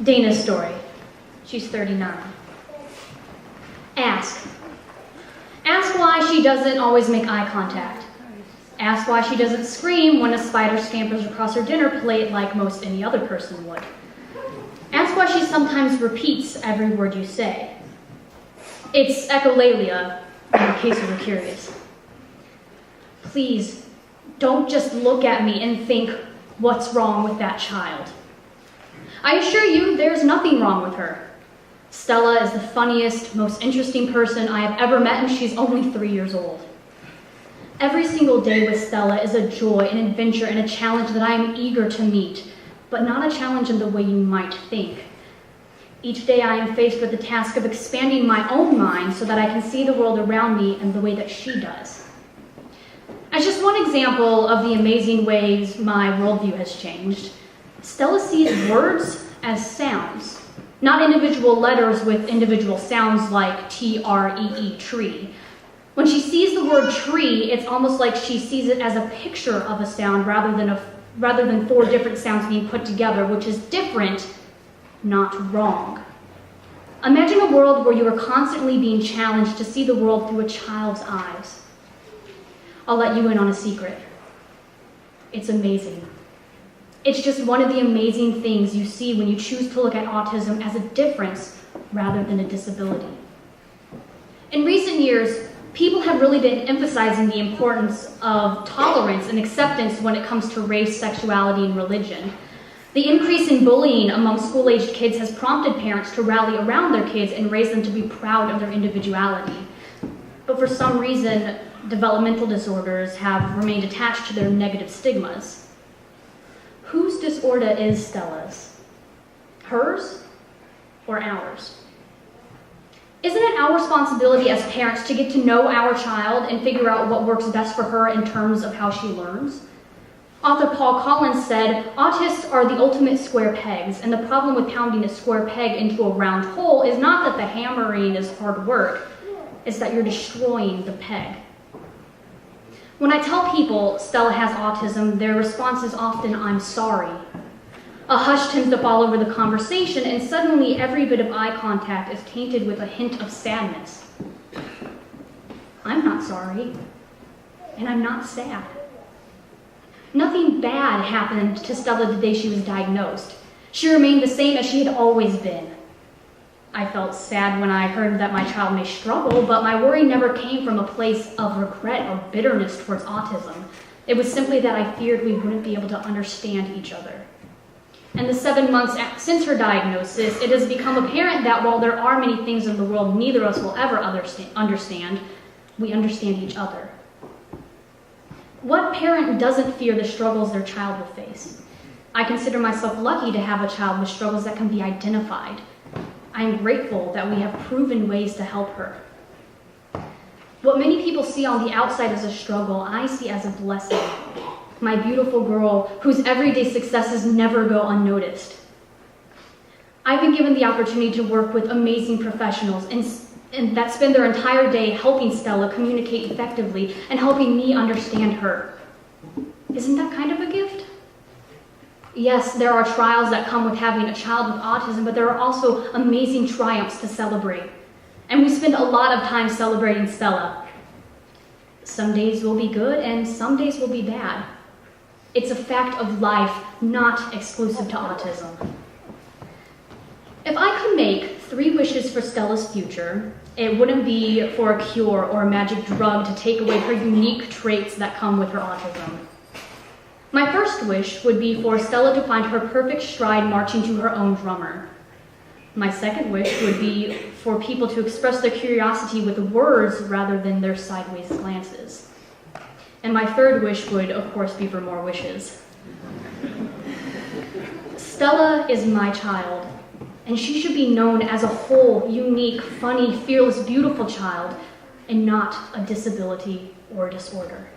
Dana's story. She's 39. Ask. Ask why she doesn't always make eye contact. Ask why she doesn't scream when a spider scampers across her dinner plate like most any other person would. Ask why she sometimes repeats every word you say. It's echolalia, in case you were curious. Please, don't just look at me and think, what's wrong with that child? I assure you, there's nothing wrong with her. Stella is the funniest, most interesting person I have ever met, and she's only 3 years old. Every single day with Stella is a joy, an adventure, and a challenge that I am eager to meet, but not a challenge in the way you might think. Each day I am faced with the task of expanding my own mind so that I can see the world around me in the way that she does. As just one example of the amazing ways my worldview has changed, Stella sees words as sounds, not individual letters with individual sounds like T-R-E-E, tree. When she sees the word tree, it's almost like she sees it as a picture of a sound rather than 4 different sounds being put together, which is different, not wrong. Imagine a world where you are constantly being challenged to see the world through a child's eyes. I'll let you in on a secret. It's amazing. It's just one of the amazing things you see when you choose to look at autism as a difference rather than a disability. In recent years, people have really been emphasizing the importance of tolerance and acceptance when it comes to race, sexuality, and religion. The increase in bullying among school-aged kids has prompted parents to rally around their kids and raise them to be proud of their individuality. But for some reason, developmental disorders have remained attached to their negative stigmas. Whose disorder is Stella's? Hers or ours? Isn't it our responsibility as parents to get to know our child and figure out what works best for her in terms of how she learns? Author Paul Collins said, "Autists are the ultimate square pegs, and the problem with pounding a square peg into a round hole is not that the hammering is hard work, it's that you're destroying the peg." When I tell people Stella has autism, their response is often, "I'm sorry." A hush tends to fall over the conversation, and suddenly every bit of eye contact is tainted with a hint of sadness. I'm not sorry, and I'm not sad. Nothing bad happened to Stella the day she was diagnosed. She remained the same as she had always been. I felt sad when I heard that my child may struggle, but my worry never came from a place of regret or bitterness towards autism. It was simply that I feared we wouldn't be able to understand each other. In the 7 months since her diagnosis, it has become apparent that while there are many things in the world neither of us will ever understand, we understand each other. What parent doesn't fear the struggles their child will face? I consider myself lucky to have a child with struggles that can be identified. I am grateful that we have proven ways to help her. What many people see on the outside as a struggle, I see as a blessing. My beautiful girl, whose everyday successes never go unnoticed. I've been given the opportunity to work with amazing professionals and that spend their entire day helping Stella communicate effectively and helping me understand her. Isn't that kind of a gift? Yes, there are trials that come with having a child with autism, but there are also amazing triumphs to celebrate. And we spend a lot of time celebrating Stella. Some days will be good and some days will be bad. It's a fact of life, not exclusive to autism. If I could make 3 wishes for Stella's future, it wouldn't be for a cure or a magic drug to take away her unique traits that come with her autism. My first wish would be for Stella to find her perfect stride marching to her own drummer. My second wish would be for people to express their curiosity with words rather than their sideways glances. And my third wish would, of course, be for more wishes. Stella is my child, and she should be known as a whole, unique, funny, fearless, beautiful child, and not a disability or disorder.